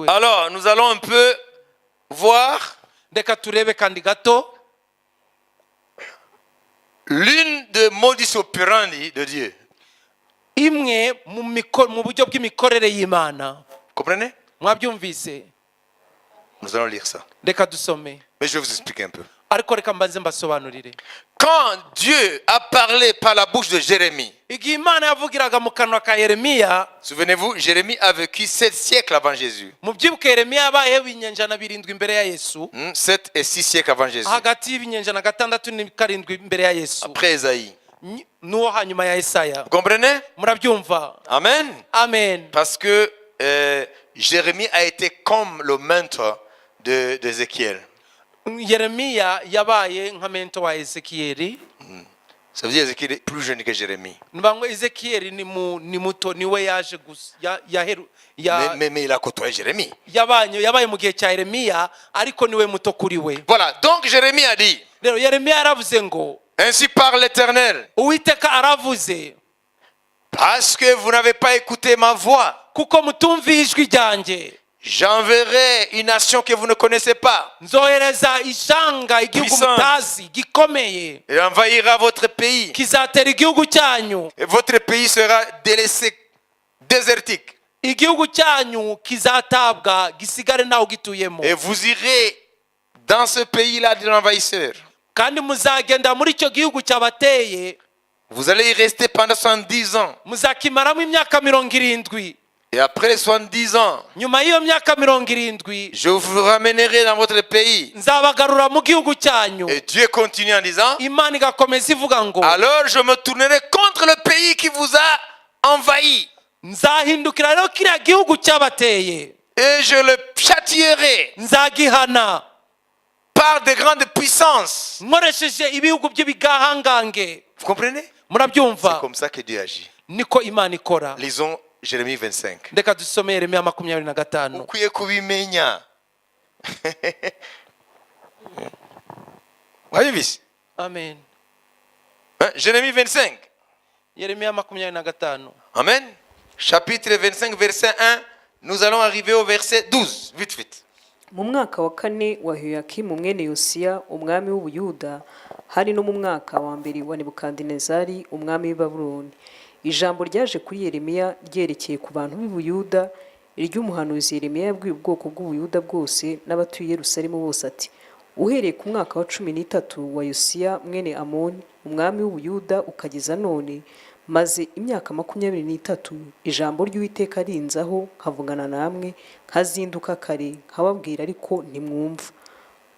Alors, nous allons un peu voir l'une des modus operandi de Dieu. Comprenez? Nous allons lire ça. Mais je vais vous expliquer un peu. Quand Dieu a parlé par la bouche de Jérémie, souvenez-vous, Jérémie a vécu 7 siècles avant Jésus. 7 et 6 siècles avant Jésus. Après Esaïe. Vous comprenez? Amen. Amen. Parce que Jérémie a été comme le mentor d'Ézéchiel. Yeremiya yabaye nka mentor wa Ezekieli. Ça veut dire Ézéchiel est plus jeune que Jérémie. Nibango Ezekieli ni muto niwe yaje mais il a côtoyé Jérémie. Yabaye mu gihe cya Yeremiya ariko niwe muto kuri we. Voilà, donc Jérémie a dit. Rero Yeremiya aravuze ngo ainsi parle l'Éternel. Uwiteka aravuze. Parce que vous n'avez pas écouté ma voix. Kuko mutumviye ijwi ryanjye. J'enverrai une nation que vous ne connaissez pas. Il envahira votre pays. Et votre pays sera délaissé, désertique. Et vous irez dans ce pays-là de l'envahisseur. Vous allez y rester pendant 70 ans. Et après les 70 ans, je vous ramènerai dans votre pays. Et Dieu continue en disant, alors je me tournerai contre le pays qui vous a envahi. Et je le châtierai par de grandes puissances. Vous comprenez? C'est comme ça que Dieu agit. Lisons Jérémie 25. Ukwiye kubimenya. Wabibise? Amen. Jérémie 25. Amen. Chapitre 25, verset 1. Nous allons arriver au verset 12. Vite, vite. Mu mwaka wa 4 wa Yoyakimu mwene Yosiya umwami w'Ubuyuda hari no mu mwaka wa 2 wa Nebukadinezari umwami w'i Babuloni. Ijambo ryaje kuri Yeremiya ryerekeye ku bantu b'Ubuyuda iry'umuhanuzi Yeremiya yabwiye ubwoko bw'Ubuyuda bwose n'abatuye Yerusalemu bose ati uhereye ku mwaka wa 13 wa Yosiya mwene Amoni umwami w'Ubuyuda ukageza none maze imyaka 23 ijambo ry'Uwiteka rinzaho nkavugana namwe nkazinduka kare nkababwira ariko ntimwumva.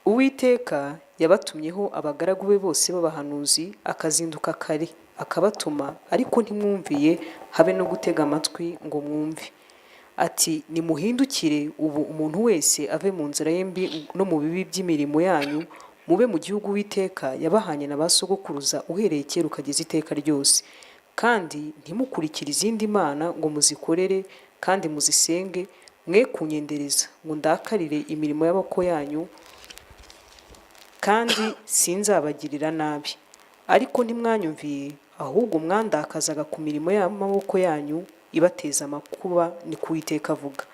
Uwiteka yabatumyeho abagaragu be bose b'abahanuzi akazinduka kare akabatuma ariko ntimwumviye habe no gutega amatwi ngo mwumve. Ati nimuhindukire ubu umuntu wese ave mu nzira ye mbi no mu bibi by'imirimo yanyu mube mu gihugu Uwiteka yabahanye na basogokuruza uhereye kera ukageza iteka ryose. Kandi ntimukurikire izindi mana ngo muzikorere kandi muzisenge mwe kunyendereza ngo ndakarire imirimo y'abako yanyu kandi sinzabagirira nabi. Ariko ntimwanyumviye ahubwo mwandakazaga ku mirimo y'amaboko yanyu ibateza amakuba ni ku Uwiteka avuga.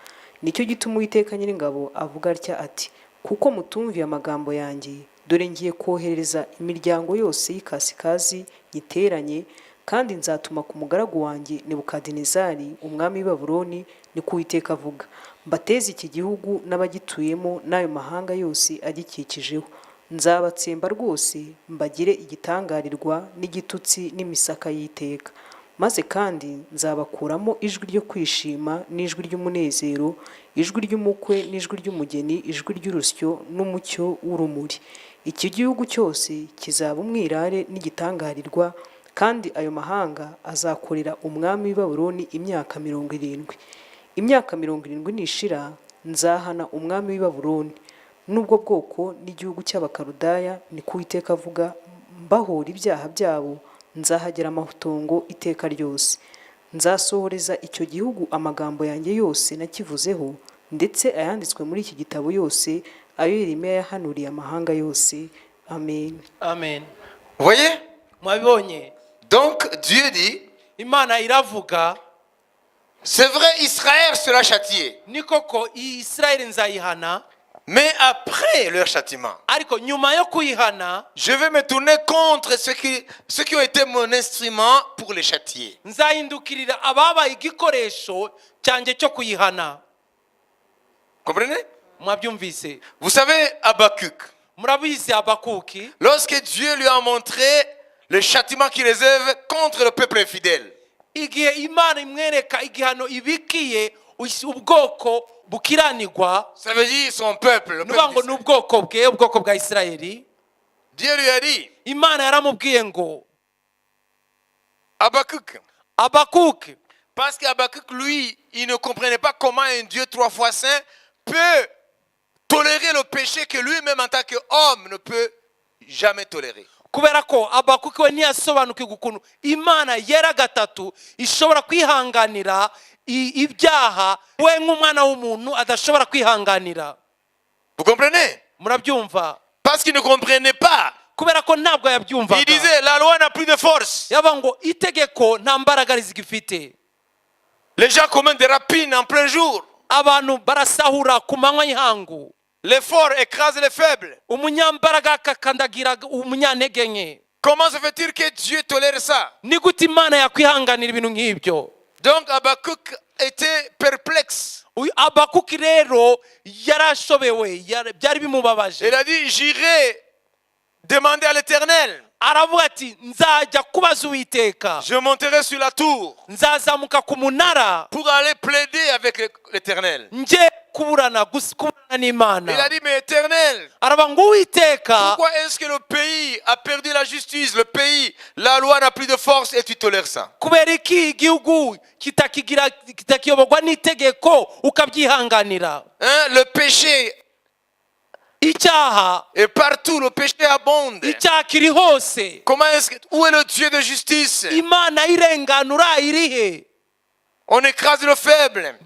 Nicyo gituma Uwiteka Nyiringabo avuga atya ati kuko mutumviye amagambo yanjye dore ngiye kohereza imiryango yose y'ikasikazi nyiteranye kandi nzatuma ku mugaragu wanjye Nebukadinezari umwami w'i Babuloni ni ku Uwiteka avuga mbateze iki gihugu n'abagituyemo n'ayo mahanga yose agikikijeho. Nzabatsemba rwose mbagire igitangarirwa n'igitutsi n'imisaka y'iteka. Maze kandi nzabakuramo ijwi ryo kwishima n'ijwi ry'umunezero, ijwi ry'umukwe n'ijwi ry'umugeni, ijwi ry'urusyo n'umucyo w'urumuri. Iki gihugu cyose kizaba umwirare n'igitangarirwa, kandi ayo mahanga azakorera umwami w'i Babuloni imyaka 70. Imyaka 70 nishira nzahana umwami w'i Babuloni n'ubwo bwoko n'igihugu cy'abakarudaya ni ku Uwiteka avuga mbahora ibyaha byabo nzahagera amatongo iteka ryose. Nzasohoreza icyo gihugu amagambo yanjye yose nakivuzeho ndetse ayanditswe muri iki gitabo yose ayo Yeremiya yahanuriye amahanga yose. Amen. Amen. Voyez? Mwabonye? Donc Dieu dit Imana iravuga C'est vrai, Israël sera châtié. Mais après leur châtiment, je vais me tourner contre ceux qui ont été mon instrument pour les châtier. Comprenez? Vous savez, Habakkuk, lorsque Dieu lui a montré le châtiment qu'il réserve contre le peuple infidèle, ça veut dire son peuple, le peuple Dieu lui a dit, Habakkuk, parce qu'Habakkuk, lui, il ne comprenait pas comment un Dieu 3 fois saint peut tolérer le péché que lui-même en tant qu'homme ne peut jamais tolérer. kubera ko Habakuki we ntiyasobanukirwa ukuntu Imana yera gatatu ishobora kwihanganira ibyaha we nk'umwana w'umuntu adashobora kwihanganira. Vous comprenez? Murabyumva? Parce qu'il ne comprenait pas. Kubera ko ntabwo yabyumvaga. Il disait la loi n'a plus de force. Yaba ngo itegeko nta mbaraga rizigifite. Les gens commettent des rapines en plein jour. Abantu barasahura ku manywa y'ihangu. Les forts écrasent les faibles. Umunyambaraga akakandagira umunyantege nke. Comment se fait-il que Dieu tolère ça? Ni gute Imana yakwihanganira ibintu nk'ibyo? Donc Habakkuk était perplexe. Habakuki rero yarashobewe, byari bimubabaje. Il a dit, j'irai demander à l'Éternel. Aravuga ati nzajya kubaza Uwiteka. Je monterai sur la tour. Nzazamuka ku munara pour aller plaider avec l'Éternel. Nje kuburana n'Imana. Il a dit, mais Éternel, pourquoi est-ce que le pays a perdu la justice, le pays, la loi n'a plus de force et tu tolères ça? Kubera iki igihugu kitakiyobogwa n'itegeko ukabyihanganira? Le péché, et partout le péché abonde. Comment est-ce que, où est le Dieu de justice? Imana irenganura irihe? On écrase le faible.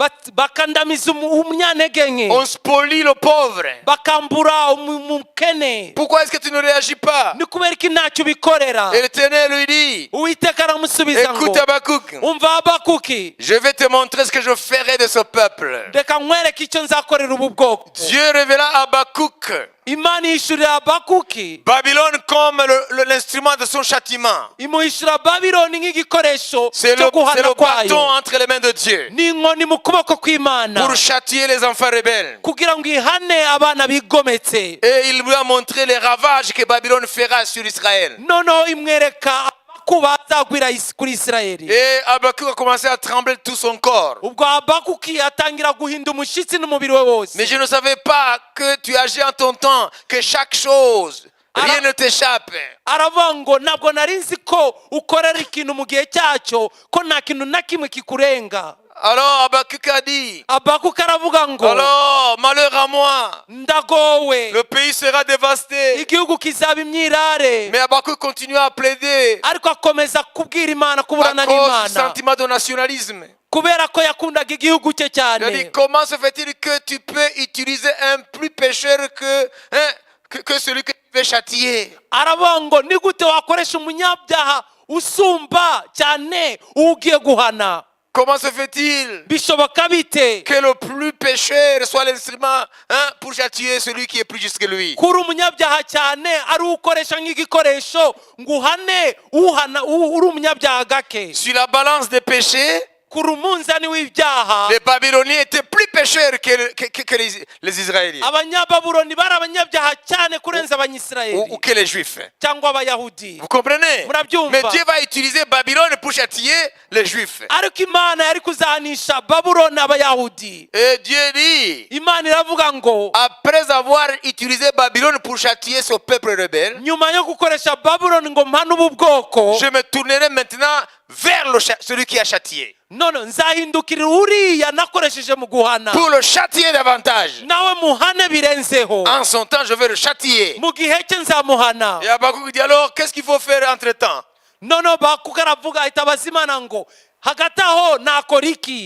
On spolie le pauvre. Pourquoi est-ce que tu ne réagis pas? Et l'Éternel lui dit, écoute Habakkuk, je vais te montrer ce que je ferai de ce peuple. Dieu révéla à Habakkuk Babylone comme l'instrument de son châtiment. C'est le bâton entre les mains de Dieu pour châtier les enfants rebelles. Et il lui a montré les ravages que Babylone fera sur Israël. Et Habakkuk a commencé à trembler tout son corps. Mais je ne savais pas que tu agis en ton temps, que chaque chose, rien ne t'échappe. Alors Habakkuk a dit, alors malheur à moi, le pays sera dévasté. Mais Habakkuk continue à plaider à cause du sentiment de nationalisme. Il a dit, comment se fait-il que tu peux utiliser un plus pécheur que celui que tu veux châtier? Comment se fait-il que le plus pécheur soit l'instrument pour châtier celui qui est plus juste que lui? Sur la balance des péchés, les Babyloniens étaient plus pécheurs que les Israéliens ou que les Juifs. Vous comprenez? Mais Dieu va utiliser Babylone pour châtier les Juifs. Et Dieu dit, après avoir utilisé Babylone pour châtier ce peuple rebelle, je me tournerai maintenant vers celui qui a châtié. Pour le châtier davantage. En son temps, je vais le châtier. Et Habakkuk dit alors, qu'est-ce qu'il faut faire entre temps? Il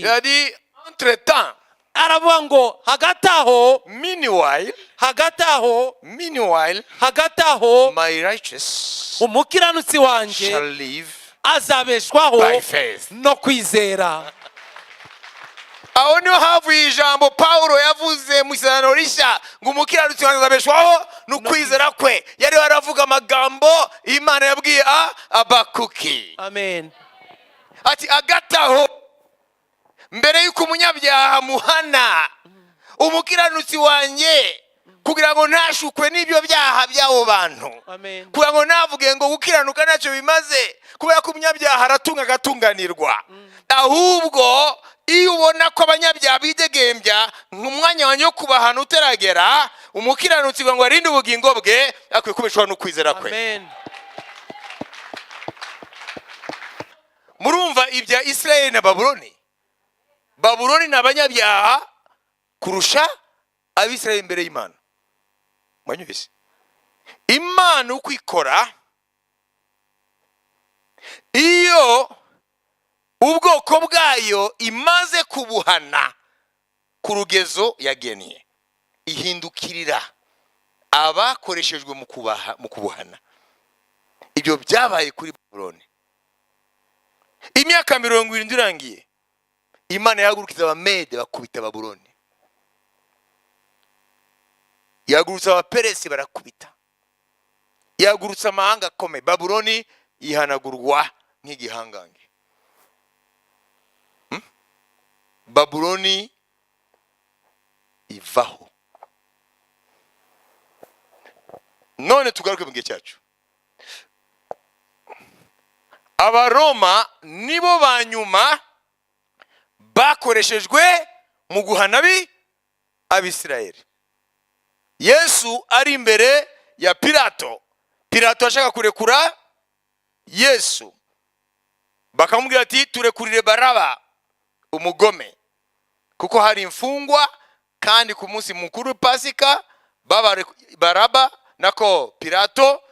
a dit, entre temps. Meanwhile, my righteous shall live by faith. aho niho havuye ijambo Paulo yavuze mu Isezerano Rishya ngo umukiranutsi azabeshwaho n'ukwizera kwe. Yari aravuga amagambo Imana yabwiye Abakuki. Amen. Ati agataho mbere yuko umunyabyaha muhana, umukiranutsi wanjye kugira ngo ntashukwe n'ibyo byaha by'abo bantu, kugira ngo navuge ngo gukiranuka ntacyo bimaze, kubera ko umunyabyaha aratunga agatunganirwa. Ahubwo iyo ubona ko abanyabyaha bidegembya nk'umwanya wanjye wo kubahana utaragera, umukiranutsi ngo arinde ubugingo bwe akwiye kubeshwaho n'ukwizera kwe. Murumva ibya Israeli na Babuloni? Babuloni ni abanyabyaha kurusha Abisirayeli imbere y'Imana. Mwanyumvise? Imana uko ikora, iyo ubwoko bwayo imaze kubuhana ku rugezo yagennye, ihindukirira abakoreshejwe mu kubuhana. Ibyo byabaye kuri Babuloni. Imyaka 70 irangiye, Imana yahagurukiza Abamede bakubita Babuloni, yahagurutsa Abaperesi barakubita, yahagurutsa amahanga akomeye. Babuloni yihanagurwa nk'igihangange. Babuloni ivaho. None tugaruke mu gihe cyacu. Abaroma nibo banyuma bakoreshejwe mu guhana Abisirayeli. Yesu ari imbere ya Pilato. Pilato ashaka kurekura Yesu, bakamubwira ati turekurire Baraba umugome, kuko hari imfungwa kandi ku munsi mukuru Pasika Baraba nako Pilato,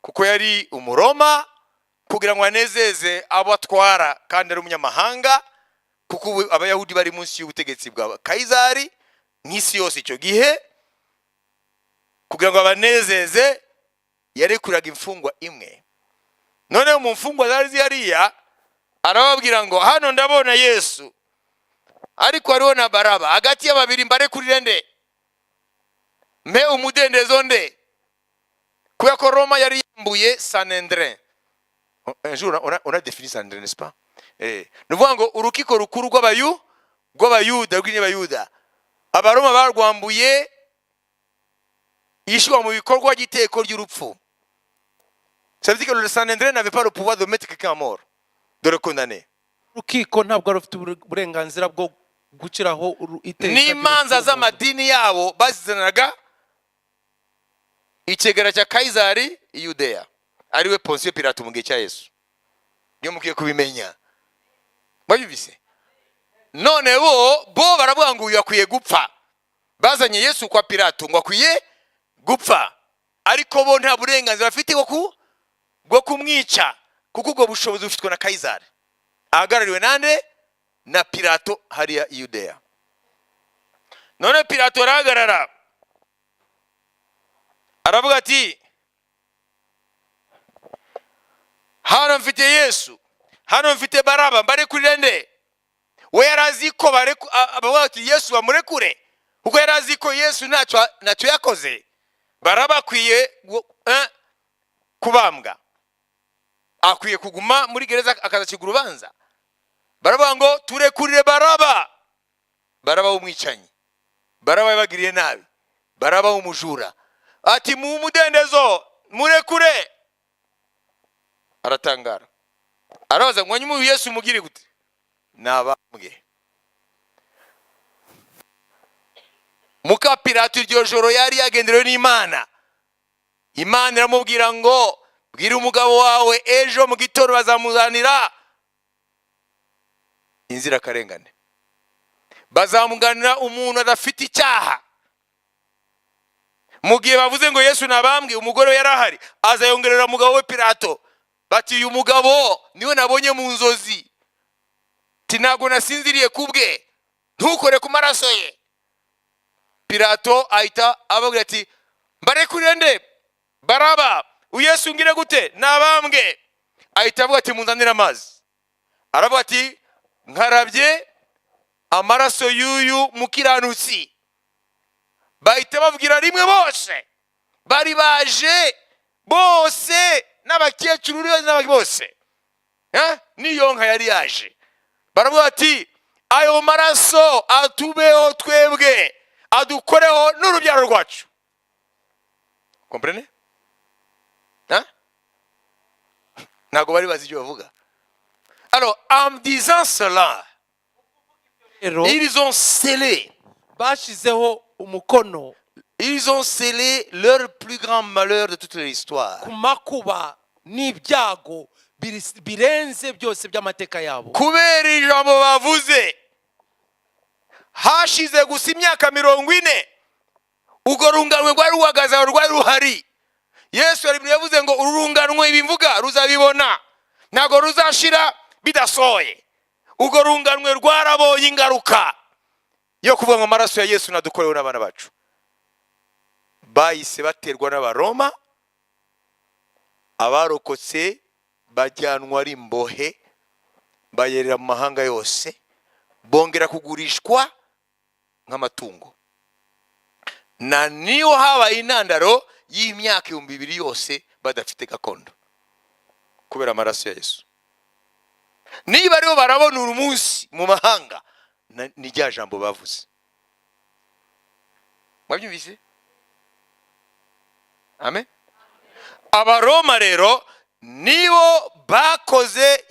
kuko yari umuroma, kugira ngo anezeze abo atwara kandi ari umunyamahanga, kuko Abayahudi bari munsi y'ubutegetsi bwa Kaisari nk'isi yose icyo gihe. Kugira ngo abanezeze yarekuraga imfungwa imwe. None mu mfungwa zari zihariya arababwira ngo hano ndabona Yesu, ariko hariho na Baraba, hagati y'ababiri mbarekurire nde? Mpe umudendezo nde? Kubera ko Roma yari yambuye Sanhedrin. Un jour on a défini Sanhedrin, n'est-ce pas? Nuvuga ngo urukiko rukuru rw'Abayuda rw'Abayuda, Abaroma barwambuye yishwa mu bikorwa giteko ry'urupfu. Ça veut dire que le Sanhedrin n'avait pas le pouvoir de mettre quelqu'un à mort, de le condamner. Urukiko ntabwo rufite uburenganzira bwo guciraho iteka. N'imanza z'amadini yabo bazizanaga ikigera cya Kaisari i Yudeya, ariwe Pontius Pilato mu gihe cya Yesu. Niyo mugiye kubimenya. Mwabibise? None bo baravuga ngo uyu akwiye gupfa. Bazanye Yesu kwa Pilato ngo akwiye gupfa, ariko bo nta burenganzira bafite bwo kumwica, kuko ubwo bushobozi bufitwe na Kaisari, ahagarariwe nande? Na Pilato hariya i Yudeya. None Pilato arahagarara aravuga ati hano mfite Yesu, hano mfite Baraba, mbarekurire nde? We yarazi ko abavuga ati Yesu bamurekure, kuko yarazi ko Yesu ntacyo yakoze. Baraba akwiye kubambwa, akwiye kuguma muri gereza akazacirwa urubanza. Baravuga ngo turekurire Baraba. Baraba w'umwicanyi, Baraba yabagiriye nabi, Baraba w'umujura. Ati mu mudendezo murekure. Aratangara, arabaza ngo nyuma Yesu mugire gute? Nabambwe. Muka Pilato iryo joro yari yagenderewe n'Imana. Imana iramubwira ngo bwira umugabo wawe ejo mu gitondo bazamuzanira inzira karengane, bazamuganira umuntu adafite icyaha. Mu gihe bavuze ngo Yesu nabambwe, umugore we yarahari, azayongerera umugabo we Pilato bati uyu mugabo niwe nabonye mu nzozi, tinago nasinziriye kubwe, ntukore ku maraso ye. Pilato ahita ababwira ati mbarekurire nde? Baraba. Yesu ngire gute? Nabambwe. Ahita avuga ati munzanire amazi. Aravuga ati nkarabye amaraso y'uyu mukiranutsi. Bahita bavugira rimwe bose. Bari baje bose n'abakecuru n'abandi bose. Niyo nka yari yaje. Baravuga ati ayo maraso atubeho twebwe, adukoreho n'urubyaro rwacu. Comprenez? Ntago bari bazi icyo bavuga. Alors, en disant cela, ils ont scellé. Bashizeho umukono. Ils ont scellé leur plus grand malheur de toute l'histoire. Kumakuba n'ibyago birenze byose by'amateka yabo. Kubera ijambo bavuze. Hashize gusa imyaka 40. Ugo runganwe rwari ruhagaze rwari ruhari. Yesu yavuze ngo urunganwe ibimvuga ruzabibona. Ntago ruzashira bidasoye. Ugo runganwe rwarabonye ingaruka yo kuvuga ngo amaraso ya Yesu nadukorewe n'abana bacu. Bahise baterwa n'abaroma, abarokotse bajyanwa ari imbohe, bayerera mu mahanga yose, bongera kugurishwa nk'amatungo. Na niyo habaye intandaro y'imyaka 2000 yose badafite gakondo kubera amaraso ya Yesu. Niba aribo barabona urumunsi mu mahanga, ni rya jambo bavuze. Mwabyumvise? Amen. Abaroma rero nibo bakoze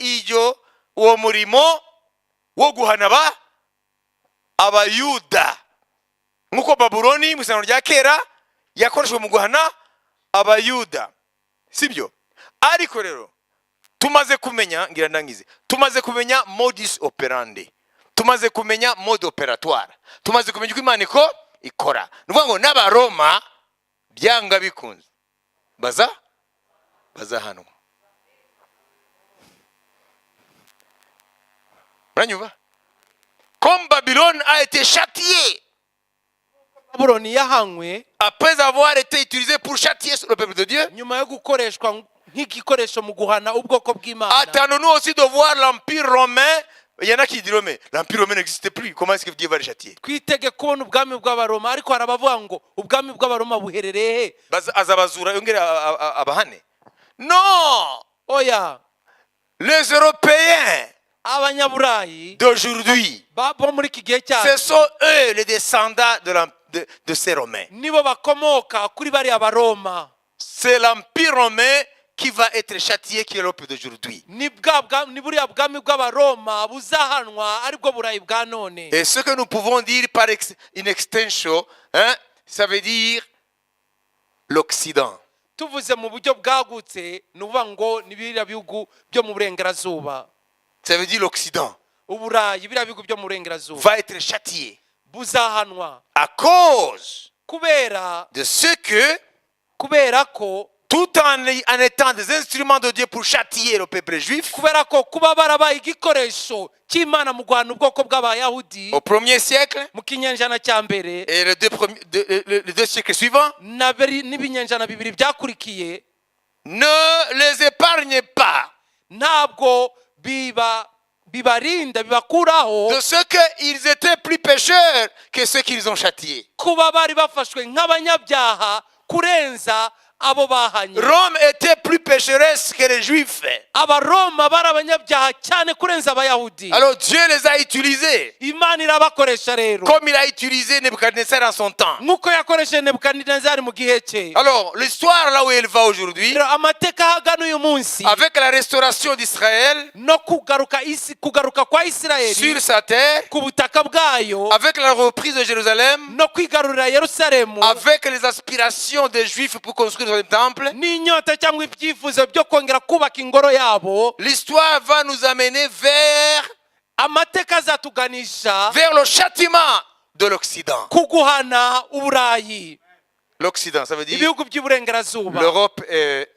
uwo murimo wo guhana abayuda. Nkuko Babuloni mu isano rya kera yakoreshwe mu guhana abayuda. Sibyo? Ariko rero tumaze kumenya, ngira ndangize, tumaze kumenya modus operandi, tumaze kumenya mode operatoire, tumaze kumenya uko Imana ikora. Nuvuga ngo n'abaroma byanga bikunze bazahanwa. Muranyumva? Comme Babylone a été châtiée Babuloni yahanywe après avoir été utilisé pour châtier le peuple de Dieu, nyuma yo gukoreshwa nk'igikoresho mu guhana ubwoko bw'Imana. Attendons-nous aussi de voir l'Empire romain. Il y en a qui diront mais l'Empire romain n'existe plus. Comment est-ce que Dieu va le châtier? Twitege kubona ubwami bw'abaroma, ariko harabavuga ngo ubwami bw'abaroma buherereye azabazura yongere abahane. Non, oya, les Européens abanyaburayi d'aujourd'hui, bo muri iki gihe ce sont eux les descendants de ces Romains. nibo bakomoka kuri bari abaroma. C'est l'Empire romain qui va être châtié, qui est l'Europe d'aujourd'hui. Ni buriya bwami bw'abaroma buzahanwa aribwo burayi bwa none. Et ce que nous pouvons dire par une extension, ça veut dire l'Occident. Tuvuze mu buryo bwagutse nuvuga ngo ni biriya bihugu byo mu burengerazuba. Ça veut dire l'Occident Uburayi biriya bihugu byo mu burengerazuba va être châtié buzahanwa à cause kubera de ce que, ko tout en étant des instruments de Dieu pour châtier le peuple juif, kubera ko kuba barabaye igikoresho cy'Imana mu guhana ubwoko bw'abayahudi au 1er siècle mu kinyejana cya mbere et les deux siècles suivants, n'ibinyenjana bibiri byakurikiye, ne les épargnez pas ntabwo bibarinda bibakuraho de ce qu'ils étaient plus pécheurs que ceux qu'ils ont châtiés. kuba bari bafashwe nk'abanyabyaha kurenza abo bahanye. Rome était plus pécheresse que les Juifs. Abaroma bari abanyabyaha cyane kurenza abayahudi. Alors Dieu les a utilisés Imana irabakoresha rero comme il a utilisé Nebuchadnezzar en son temps. nkuko yakoresheje Nebukadinezari mu gihe cye. Alors l'histoire là où elle va aujourd'hui, amateka hagana uyu munsi avec la restauration d'Israël no kugaruka kwa Isirayeli sur sa terre, ku butaka bwayo, avec la reprise de Jérusalem, no kwigarurira Yerusalemu, avec les aspirations des Juifs pour construire le temple, n'inyota cyangwa ibyifuzo byo kongera kubaka ingoro yabo. l'histoire va nous amener vers amateka azatuganisha le châtiment de l'Occident. kuguhana uburayi. L'Occident, ça veut dire ibihugu by'iburengerazuba, l'Europe et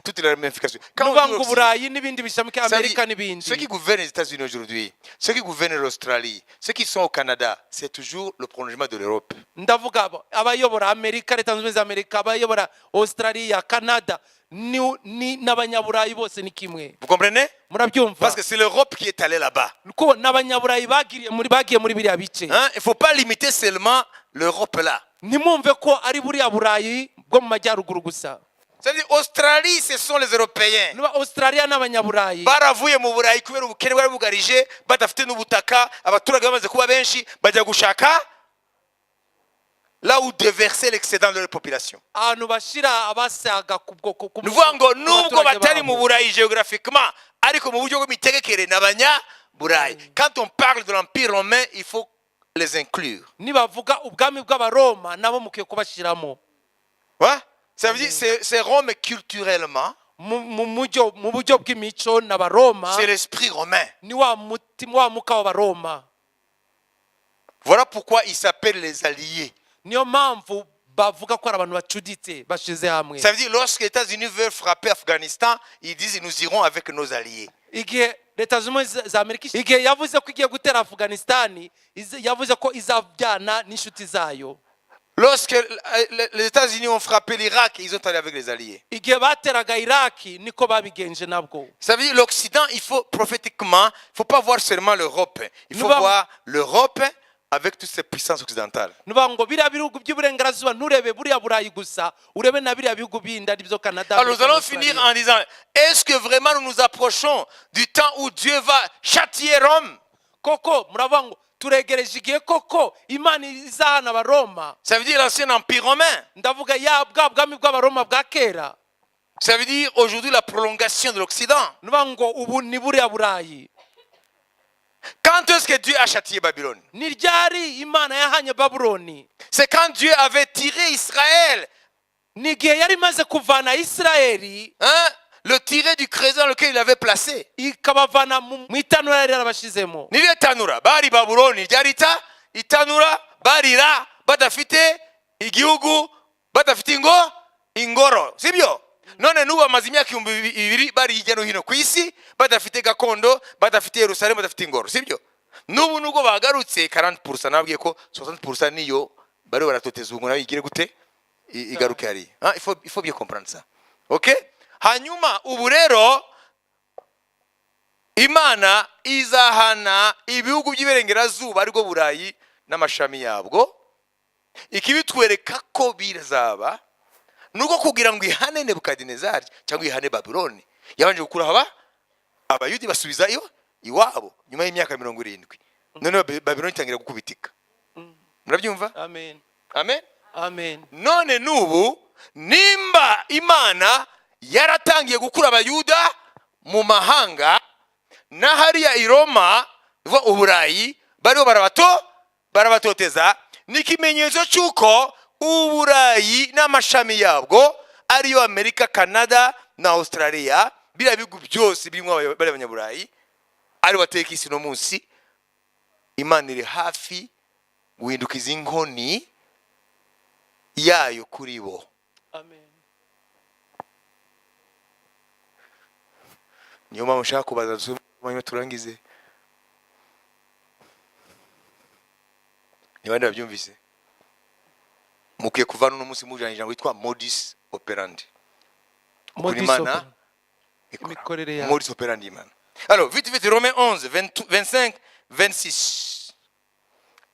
toutes les ramifications. Quand on dit uburayi n'ibindi bishamika Amerika n'ibindi. ceux qui gouvernent les États-Unis aujourd'hui, ceux qui gouvernent l'Australie, ceux qui sont au Canada, c'est toujours le prolongement de l'Europe. Ndavuga abayobora Amerika, Leta Zunze Ubumwe za Amerika, abayobora Australia, Canada, ni n'abanyaburayi bose ni kimwe. Vous comprenez? Murabyumva? Parce que c'est l'Europe qui est allée là-bas. Ko n'abanyaburayi bagiye muri biriya bice. Hein? Il faut pas limiter seulement l'Europe là. Nimumve ko ari buriya burayi bwo mu majyaruguru gusa. C'est-à-dire Australie, ce sont les Européens. Australia n'abanyaburayi. Baravuye mu burayi kubera ubukene bwari bugarije, badafite n'ubutaka, abaturage bamaze kuba benshi, bajya gushaka là où déverser l'excédent de leur population. Nous voyons ngo nubwo batari mu burayi géographiquement, ariko mu buryo bw'imitegekere n'abanyaburayi. Quand on parle de l'Empire romain, il faut les inclure. Nibavuga ubwami bw'abaroma nabo mukiye kubashiramo. Ouais? Ça veut dire c'est Rome culturellement. C'est l'esprit romain. Voilà pourquoi ils s'appellent les alliés. Ça veut dire lorsque les États-Unis veulent frapper Afghanistan, ils disent nous irons avec nos alliés. Lorsque les États-Unis ont frappé l'Irak, ils ont allé avec les alliés. Ça veut dire l'Occident, il faut prophétiquement, il ne faut pas voir seulement l'Europe. Il faut voir l'Europe avec toutes ses puissances occidentales. Alors nous allons finir en disant, est-ce que vraiment nous nous approchons du temps où Dieu va châtier Rome? Ça veut dire l'ancien empire romain. Ça veut dire aujourd'hui la prolongation de l'Occident. Quand est-ce que Dieu a châtié Babylone? C'est quand Dieu avait tiré Israël. Hein? Le tiré du creuset dans lequel il avait placé. Nile tanura bari Babylone ryarita itanura barira badafite igihugu badafite ingoro sibyo none nuba mazimya kiyumbi 2 bari hirya no hino ku isi badafite gakondo badafite Yerusalemu badafite ingoro sibyo nubu nugo bagarutse 40% nabwiye ko 60% niyo bari baratoteza ubwo nayo igire gute igaruke ari il faut bien comprendre ça. OK? Hanyuma ubu rero Imana izahana ibihugu by'iberengerazuba ariko burayi n'amashami yabwo ikibitwereka ko bizaba nuko kugira ngo ihane Nebukadinezari cyangwa ihane Babylone yabanje gukura abayudi basubiza iwabo nyuma y'imyaka 70 none Babylone itangira gukubitika. Murabyumva? Amen. Amen. Amen. None nubu nimba Imana yaratangiye gukura abayuda mu mahanga na hariya i Roma uburayi bariho barabatoteza n'ikimenyetso cyuko uburayi n'amashami yabwo ariyo Amerika, Canada na Australia biriya bihugu byose birimo bari abanyaburayi ari bateka isi no munsi Imana iri hafi guhindukiza inkoni yayo kuri bo. Amen. Niyo mpamvu nshaka kubaza turangize niba ndabyumvise mukiye kuvana no munsi mujanije witwa modus operandi. Modus operandi Imana. Alors vite Romains 11 25 26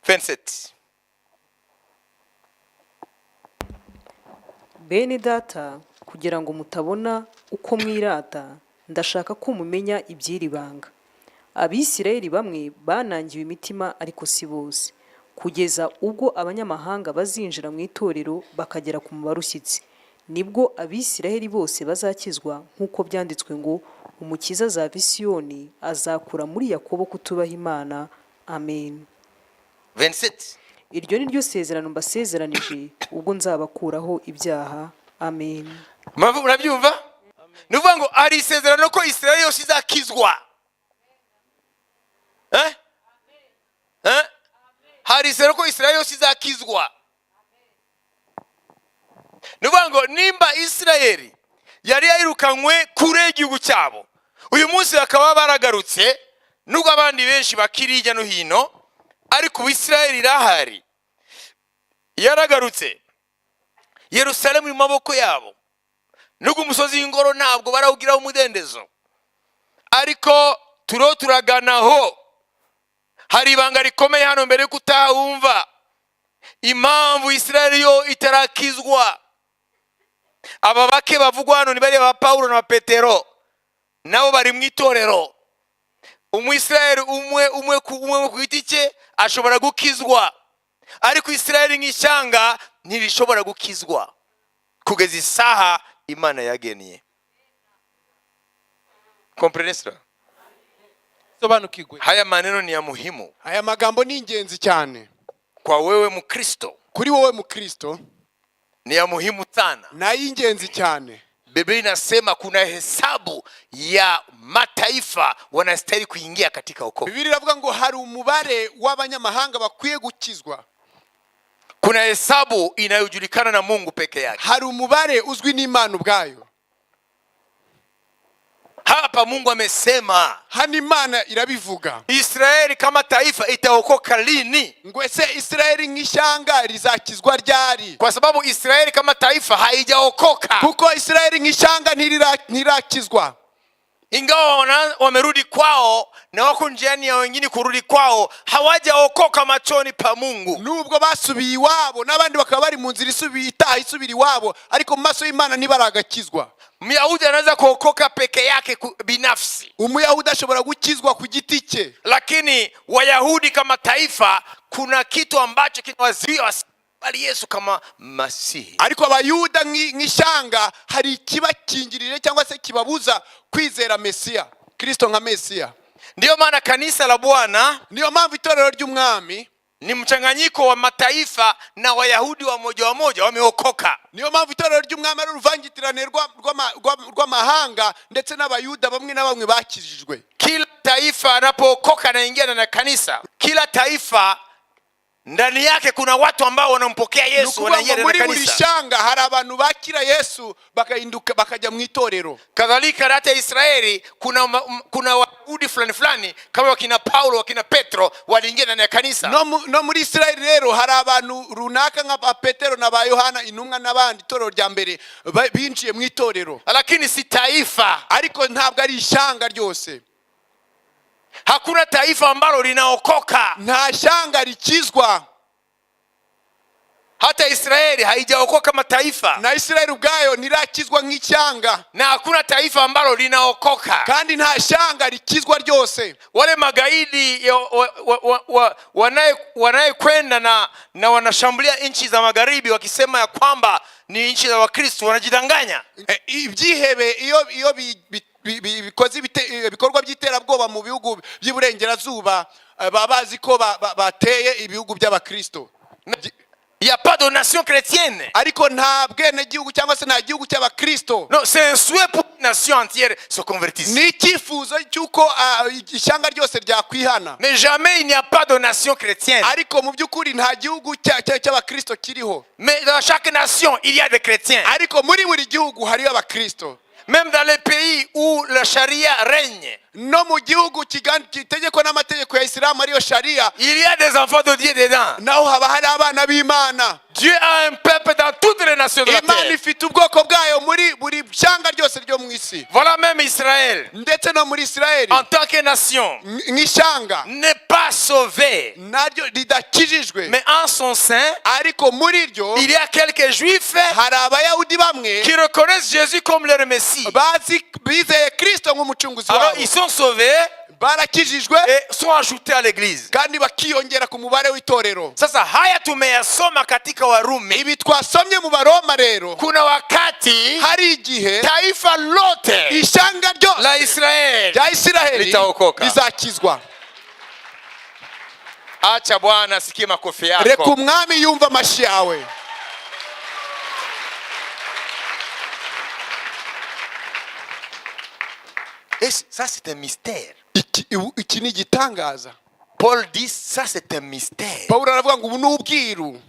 27. Bene data kugira ngo mutabona uko mwirata ndashaka ko mumenya iby'iri banga. Abisirayeli bamwe banangiwe imitima ariko si bose, kugeza ubwo abanyamahanga bazinjira mu itorero bakagera ku mubare ushyitse, nibwo Abisirayeli bose bazakizwa nk'uko byanditswe ngo umukiza azava i Siyoni azakura muri Yakobo kutubaha Imana. Amen. 27. Iryo ni ryo sezerano mbasezeranije ubwo nzabakuraho ibyaha. Amen. Murabyumva? Nuvuga ngo ari isezerano ko Israeli yose izakizwa. Hari isezerano ko Israeli yose izakizwa. Nuvuga ngo nimba Israeli yari yirukanywe kure y'igihugu cyabo, uyu munsi bakaba baragarutse nubwo abandi benshi bakiri hirya no hino, ariko Israeli irahari yaragarutse. Yerusalemu mu maboko yabo nuko umusozi w'ingoro ntabwo barawugiraho umudendezo, ariko turiho turaganaho. Hari ibanga rikomeye hano mbere yuko utahumva impamvu Isirayeli yo itarakizwa. Aba bake bavugwa hano ni bariya ba Paulo na Petero, nabo bari mu itorero. Umwisirayeli umwe ku giti cye ashobora gukizwa, ariko Isirayeli nk'ishyanga ntirishobora gukizwa kugeza isaha Imana yageniye. Comprenez cela? Sobanukirwe. Haya maneno ni ya muhimu. Aya magambo ni ingenzi cyane Kwa wewe Mkristo, kuri wowe Mukristo, ni ya muhimu sana. na ingenzi cyane. Biblia inasema kuna hesabu ya mataifa wanastahili kuingia katika wokovu. Biblia iravuga ngo hari umubare w'abanyamahanga bakwiye gukizwa. Kuna hesabu inayojulikana na Mungu peke yake. Hari umubare uzwi n'Imana ubwayo. Hapa Mungu amesema, Hano Imana irabivuga, Israeli kama taifa itaokoka lini? ngwese Isirayeli nk'ishyanga rizakizwa ryari? Kwa sababu Israeli kama taifa haijaokoka. Kuko Isirayeli nk'ishyanga ntirakizwa. Ingawa wamerudi kwao na wako njiani ya wengine kurudi kwao, hawajaokoka machoni pa Mungu. Nubwo basubiye iwabo n'abandi bakaba bari mu nzira isubira iwabo, ariko mu maso y'Imana ntibaragakizwa. Myahudi anaweza kuokoka peke yake binafsi. Umuyahudi ashobora gukizwa ku giti cye. Lakini Wayahudi kama taifa kuna kitu ambacho kinawazuia bali Yesu kama Masihi. Ariko abayuda nk'ishyanga hari kibakingirire cyangwa se kibabuza kwizera Mesiya, Kristo nka Mesiya. Ndio maana kanisa la Bwana, niyo mpamvu itorero ry'umwami ni mchanganyiko wa mataifa na Wayahudi wa moja wameokoka. Niyo mpamvu itorero ry'umwami ari uruvangitirane rw'amahanga ndetse n'abayuda bamwe na bamwe bakijijwe. Kila taifa anapookoka na ingia na kanisa, kila taifa ndani yake kuna watu ambao wanampokea Yesu, wanaingia na kanisa. Muri shanga hari abantu bakira Yesu bakahinduka bakajya mu itorero. Kadhalika hata Israeli kuna Wayahudi fulani kama wakina Paulo, wakina Petro waliingia na kanisa. No muri Israeli rero hari abantu runaka nka Petero na ba Yohana intumwa n'abandi itorero rya mbere binjiye mu itorero. Lakini si taifa, ariko ntabwo ari ishanga ryose. Hakuna taifa ambalo linaokoka. Nta shanga rikizwa. Hata Israeli haijaokoka kama taifa. Na Israeli ubwayo nirakizwa nk'icyanga. Na hakuna taifa ambalo linaokoka. Kandi nta shanga rikizwa ryose. Wale magaidi wanayekwenda na wanashambulia nchi za magharibi wakisema ya kwamba ni nchi za Wakristo wanajidanganya. Ibyihebe iyo bikoze ibikorwa by'iterabwoba mu bihugu by'iburengerazuba babazi ko bateye ibihugu by'Abakristo. Il y a pas de nation chrétienne. Ariko nta bwene gihugu cyangwa se nta gihugu cy'Abakristo. Non, c'est un souhait pour une nation entière se convertisse. Ni cyifuzo cyuko ishyanga ryose ryakwihana. Mais jamais il n'y a pas de nation chrétienne. Ariko mu byukuri nta gihugu cy'Abakristo kiriho. Mais dans chaque nation il y a des chrétiens. Ariko muri buri gihugu hari Abakristo. Même dans les pays où la charia règne, no mu gihugu kitegeko n'amategeko ya Islam ariyo sharia, il y a des enfants de Dieu dedans. Naho haba hari abana b'Imana. Dieu a un peuple dans toutes les nations de la terre. Imana ifite ubwoko bwayo muri buri cyanga ryose ryo mu isi. Voilà même Israël. Ndetse no muri Israeli en tant que nation nk'ishyanga n'est pas sauvé. Naryo ridakijijwe. Mais en son sein, ariko muri ryo il y a quelques juifs hari abayahudi bamwe qui reconnaissent Jésus comme leur Messie. Bizeye Kristo nk'umucunguzi wabo. Alors ils sont sauvés barakijijwe et sont ajoutés à l'église. Kandi bakiyongera ku mubare w'itorero. Sasa haya tumeyasoma katika Warumi. Ibi twasomye mu Baroma rero. Kuna wakati hari igihe taifa lote ishanga ryose la Israeli ya Israeli litaokoka. Lizakizwa. Acha Bwana asikie makofi yako. Reka umwami yumva amashi yawe. Et ça c'est un mystère. Iki ni gitangaza. Paul dit ça c'est un mystère. Paulo aravuga ngo ubu ni ubwiru.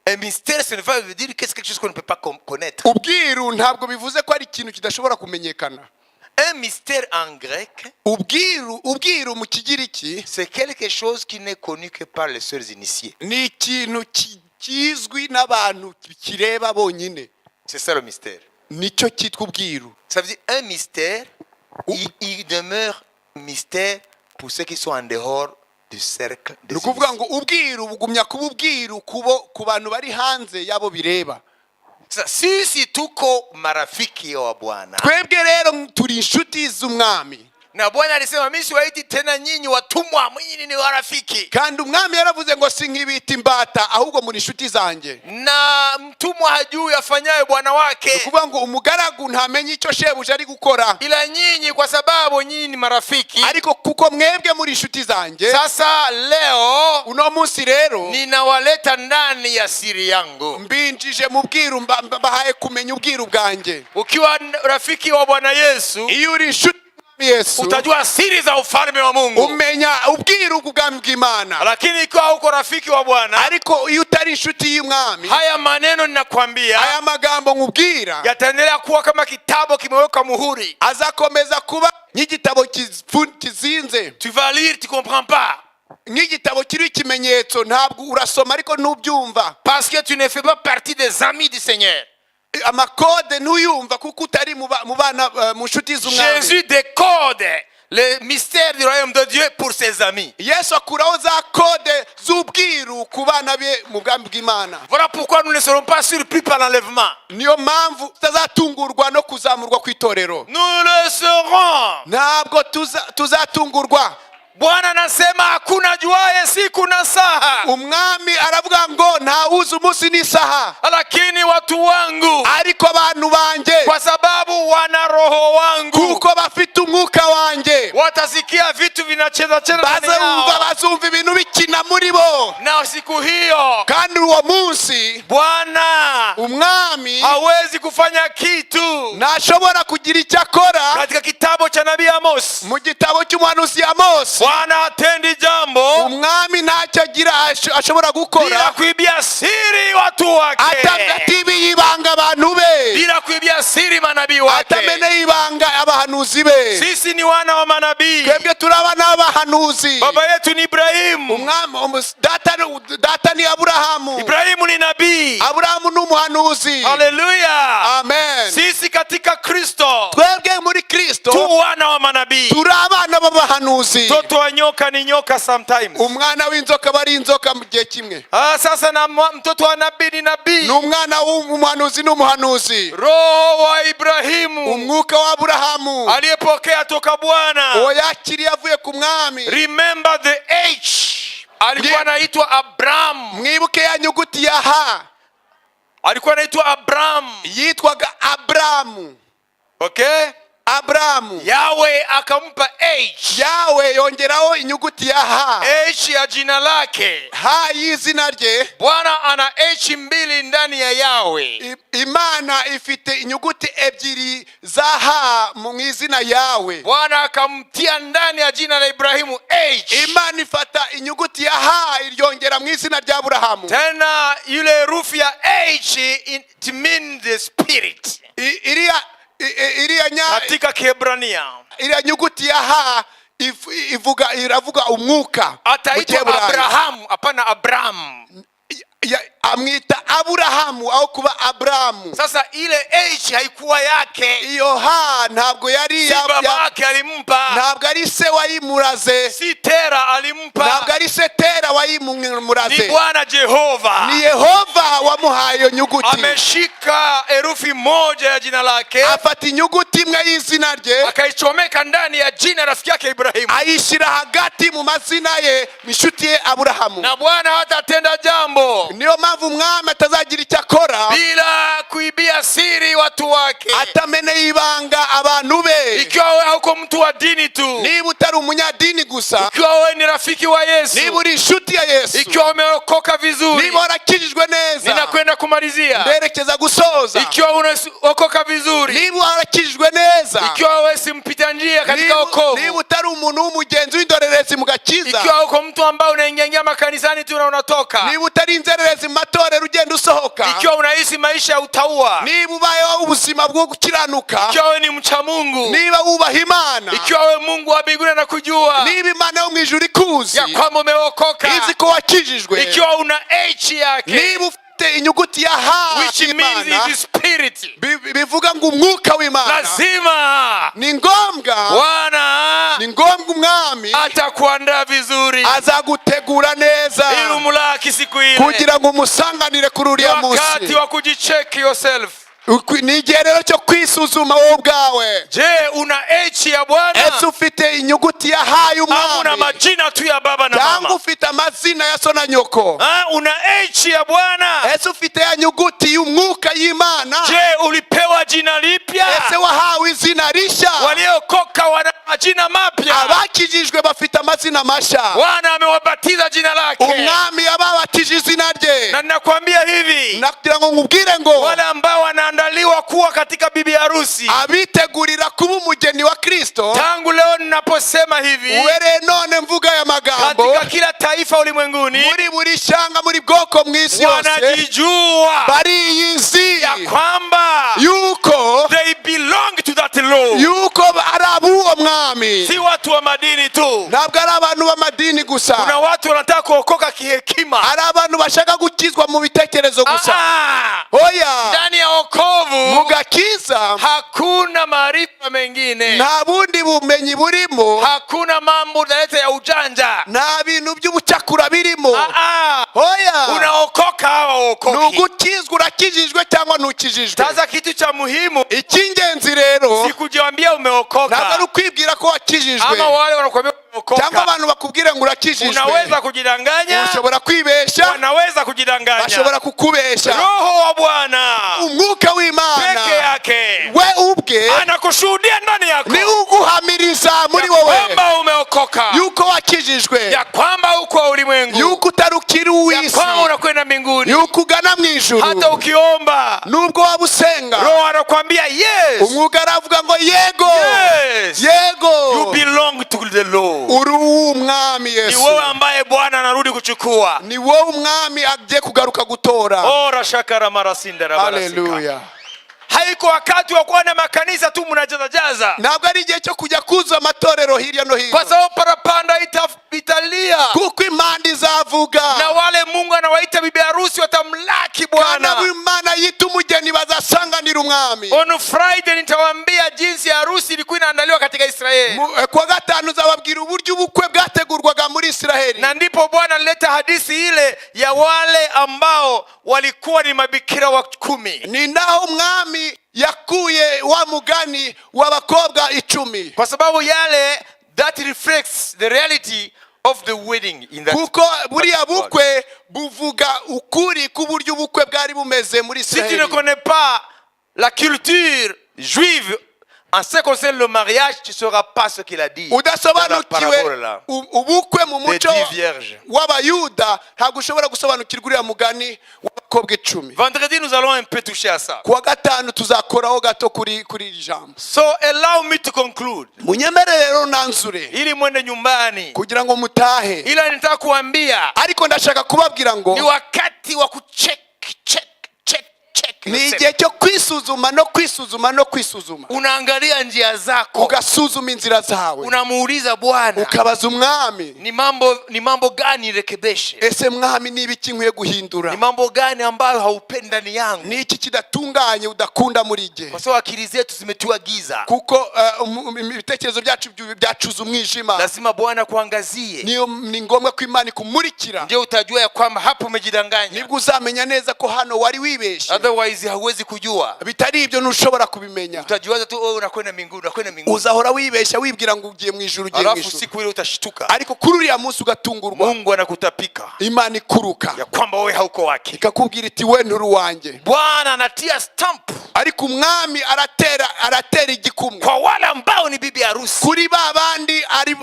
Un mystère ça ne veut dire que c'est quelque chose qu'on ne peut pas connaître. Ubwiru ntabwo bivuze ko ari ikintu kidashobora kumenyekana. Un mystère en grec, ubwiru mu kigiriki, c'est quelque chose qui n'est connu que par les seuls initiés. Ni ikintu kizwi n'abantu kireba bonyine. C'est ça le mystère. nicyo cyitwa ubwiru. Ça veut dire un mystère, il demeure mystère pour ceux qui sont en dehors du cercle des ni ukuvuga ngo ubwiru bugumya kuba ubwiru ku bantu bari hanze yabo bireba. Sisi tuko marafiki wa Bwana. Twebwe rero turi inshuti z'umwami. Na Bwana alisema mimi siwaiti tena nyinyi watumwa, mwinyi ni warafiki. Kandi umwami yaravuze ngo sinkibita imbata ahubwo muri inshuti zanjye. Na mtumwa hajui afanyaye bwana wake. Kuvuga ngo umugaragu ntamenye icyo shebuja ari gukora. Ila nyinyi kwa sababu nyinyi ni marafiki. Ariko kuko mwebwe muri inshuti zanjye. Sasa leo uno munsi rero ninawaleta ndani ya siri yangu. Mbinjije mu bwiru mbahaye kumenya ubwiru bwanjye. Ukiwa rafiki wa Bwana Yesu, iyo uri inshuti Yesu, utajua siri za ufalme wa Mungu. Umenya ubwiru bw'ubwami bw'Imana. Lakini ikiwa uko rafiki wa Bwana, ariko iyo utari inshuti y'umwami, haya maneno ninakwambia, haya magambo nkubwira yataendelea kuwa kama kitabu kimeweka muhuri. Azakomeza kuba nk'igitabo kizinze. Tu vas lire, tu comprends pas. Nk'igitabo kiri ikimenyetso ntabwo urasoma ariko ntubyumva. Parce que tu ne fais pas partie des amis du Seigneur. Amakode ntuyumva kuko utari mu bana mu nshuti z'umwami. Jésus décode le mystère du royaume de Dieu pour ses amis. Yesu akuraho za kode z'ubwiru ku bana be mu bwami bw'Imana. Voilà pourquoi nous ne serons pas surpris par l'enlèvement. Niyo mpamvu tutazatungurwa no kuzamurwa kw'itorero. Nous le serons. Ntabwo tuzatungurwa. Bwana anasema hakuna juaye siku na saa. Umwami aravuga ngo ntawuzi umunsi n'isaha. Lakini watu wangu, ariko abantu banje, kwa sababu wana roho wangu, kuko bafite umwuka wanje, watasikia vitu vinacheza ndani yao. Bazumva ibintu bikina muri bo. Na siku hiyo, kandi uwo munsi Bwana umwami hawezi kufanya kitu, ntashobora kugira icyo akora. Katika kitabu cha nabii Amos, mu gitabo cy'umuhanuzi Amos, Bwana atendi jambo, umwami ntacyo agira ashobora gukora, bila kuibia siri watu wake, atagatibi ibanga abantu be, bila kuibia siri manabii wake, atamene ibanga abahanuzi be. Sisi ni wana wa manabii, twebwe turabana abahanuzi. Baba yetu ni Ibrahimu, umwami data ni Aburahamu. Ibrahimu ni nabii, Aburahamu ni umuhanuzi. Haleluya, amen. Sisi katika Kristo, twebwe muri Kristo tu wana wa manabii, turabana b'abahanuzi. Mtoto wa nyoka ni nyoka sometimes, umwana w'inzoka bari inzoka mu gihe kimwe. Sasa na mtoto wa nabii ni nabii, n'umwana w'umuhanuzi n'umuhanuzi. Roho wa Ibrahimu, umwuka wa Aburahamu aliyepokea toka Bwana, yakiriye avuye ku mwami. Remember the H, alikuwa anaitwa Abraham. Mwibuke ya nyuguti ya ha, alikuwa anaitwa Abraham, yitwaga Abrahamu. Okay, Abrahamu. Yawe akampa H. Yawe yongeraho inyuguti ya ha. H ya jina lake. Ha y'izina rye. Bwana ana H mbili ndani ya Yawe. Imana ifite inyuguti ebyiri za ha mu izina Yawe. Bwana akamtia ndani ya jina la Ibrahimu H. Imana ifata inyuguti ya ha iryongera mu izina rya Aburahamu. Tena yule herufi ya H, it means the spirit. Katika Kiebrania, iriya nyuguti ya ha iravuga umwuka. Ataitwa Abrahamu, hapana Abraham. Amwita Aburahamu au kuba Abrahamu. Sasa ile H haikuwa yake. Iyo ha ntabwo yari ya baba yake, alimpa. Ntabwo ari se wayimuraze. Si Tera alimpa. Ntabwo ari se Tera wayimuraze. Ni Bwana Jehova. Ni Yehova wamuhaye iyo nyuguti. Ameshika herufi moja ya jina lake, afata inyuguti imwe y'izina rye, akaichomeka ndani ya jina rafiki yake Ibrahimu, ayishyira hagati mu mazina ye inshuti ye Aburahamu. Na Bwana hatatenda jambo, niyo mpamvu umwami atazagira icyo akora bila kuibia siri watu wake, atamene ibanga abantu be. Ikiwa wewe hauko mtu wa dini tu, niba utari umunyadini gusa, ikiwa wewe ni rafiki wa Yesu, niba uri inshuti ya Yesu, ikiwa umeokoka vizuri, niba warakijijwe neza, ninakwenda kumalizia, nderekeza gusoza, ikiwa unaokoka vizuri, niba warakijijwe neza, ikiwa wewe si mpita njia katika wokovu, niba utari umuntu w'umugenzi w'indorerezi mu gakiza, ikiwa uko mtu ambaye unaingia makanisani tu na unatoka, niba utari inzererezi mu matorero ugenda usohoka, ikiwa unaishi maisha ya utaua, niba ubayeho ubuzima bwo gukiranuka, ikiwa wewe ni mcha Mungu, niba wubaha Imana, ikiwa wewe Mungu wa mbinguni anakujua, niba Imana yo mu ijuru ikuzi, ya kwamba umeokoka, izi ko wakijijwe, ikiwa una H yake, niba afite inyuguti ya H which means it is spirit, bivuga ngo umwuka w'Imana, lazima ni ngombwa Bwana umwami atakuandaa vizuri azagutegura neza ili umlaki siku ile, kugira ngo umusanganire kuri uriya munsi. wakati wa kujicheck yourself. Ni igihe rero cyo kwisuzuma wowe ubwawe. Je, una H ya Bwana? Ese ufite inyuguti ya H y'umwami? Una majina tu ya baba na cyangwa mama? ufite amazina ya so na nyoko? Una H ya Bwana? Ese ufite ya nyuguti y'umwuka y'Imana? Je, ulipewa jina lipya? Ese wahawe izina rishya? Waliokoka wana majina mapya. Abakijijwe bafite amazina mashya. Bwana amewabatiza jina lake. Umwami ababatije izina rye. Na ninakwambia hivi, nakugira ngo nkubwire ngo wale ambao wanaandaliwa kuwa katika bibi harusi, abitegurira kuba umugeni wa Kristo, tangu leo ninaposema hivi, uwere none mvuga ya magambo, katika kila taifa ulimwenguni, muri buri shanga muri bwoko mwisi yose, wanajijua bariyizi ya kwamba yuko they belong to that law. yuko arabu uwo mwami. Si watu wa madini tu, ntabwo ari abantu b'amadini gusa. kuna watu wanataka kuokoka kihekima, ari abantu bashaka gukizwa mu bitekerezo gusa. Oya, ndani ya wokovu mugakiza hakuna maarifa mengine, nta bundi bumenyi burimo, hakuna mambo daleta ya ujanja, nta bintu by'ubucakura birimo. Oya, unaokoka hawa okoki, nugukizwa urakijijwe cyangwa ntukijijwe. sasa kitu cha muhimu, icy'ingenzi rero sikujiambia umeokoka, ntabwo ari ukwibwira ko wakijijwe, ama wale wanakuambia umeokoka, cyangwa abantu bakubwire ngo urakijijwe. unaweza kujidanganya, ushobora kwibesha, wanaweza kujidanganya, bashobora kukubesha. Roho wa Bwana, umwuka w'Imana peke yake, we ubwe anakushuhudia ndani yako, ni uguhamiriza muri wowe kwamba umeokoka, yuko wakijijwe, ya kwamba uko ulimwengu, yuko utarukiri uwisi, ya kwamba unakwenda mbinguni, yuko ugana mu ijuru. hata ukiomba, nubwo waba usenga, Roho anakuambia yes, umwuka aravuga ngo yego, yes, yego, you belong to the Lord. uri umwami Yesu. Ni wewe ambaye Bwana anarudi kuchukua, ni wowe umwami agiye kugaruka gutora. ora shakara marasinda rabarasika. Haleluya. Haiko wakati wa kuwa na makanisa tu mnajaza, ntabwo ari igihe cyo kujya kuza amatorero hirya no hino, kwa sababu parapanda italia, kuko imana izavuga, na wale Mungu anawaita bibi harusi watamlaki Bwana, kandi Imana yita umugeni bazasanganira umwami. On Friday nitawaambia jinsi harusi ilikuwa inaandaliwa katika Israeli, kwa gatanu zababwira uburyo ubukwe bwategurwaga muri Israeli, na ndipo Bwana alileta hadithi ile ya wale ambao walikuwa ni mabikira wa 10. ni naho umwami yakuye wa mugani w'abakobwa 10, kwa sababu yale that reflects the reality of the wedding in that, kuko buriya bukwe buvuga ukuri k'uburyo ubukwe bwari bumeze muri Israeli. Si tu ne connais pas la culture juive en ce qui concerne le mariage, tu ne sauras pas ce qu'il a dit. udasobanukiwe ubukwe mu muco w'abayuda, ntabwo ushobora gusobanukirwa uriya mugani w'abakobwa 10. Vendredi nous allons un peu toucher à ça. Kuwa gatanu tuzakoraho gato kuri iri jambo. So allow me to conclude, munyemere rero nanzure ili mwende nyumbani kugira ngo mutahe, ila nitaka kuambia, ariko ndashaka kubabwira ngo ni wakati wa kucheck. ni igihe cyo kwisuzuma no kwisuzuma no kwisuzuma. Unaangalia njia zako, ugasuzuma inzira zawe, unamuuliza Bwana, ukabaza umwami, ni mambo gani rekebeshe? ese mwami ni ibiki nkwiye guhindura? Ni mambo gani ambayo haupendi ndani yangu? Ni iki kidatunganye udakunda muri jye? Kwa sababu akili zetu zimetiwa giza, kuko ibitekerezo byacu byacuza umwijima. Lazima Bwana kuangazie, ni ngombwa ko Imana ikumurikira, ndio utajua ya kwamba hapo umejidanganya, nibwo uzamenya neza ko hano wari wibeshye. Otherwise hauwezi kujua, bitari ibyo ntushobora kubimenya. Utajiwaza tu unakwenda mbinguni, uzahora wibeshya wibwira ngo ugiye mu ijuru, ugiye mu ijuru, alafu siku ile utashituka, ariko kuri uriya munsi ugatungurwa, Mungu anakutapika, Imana ikuruka ya kwamba wewe hauko wake, ikakubwira iti we nturi wanjye. Bwana anatia stamp, ariko umwami aratera igikumwe kwa wale ambao ni bibi harusi, kuri babandi ari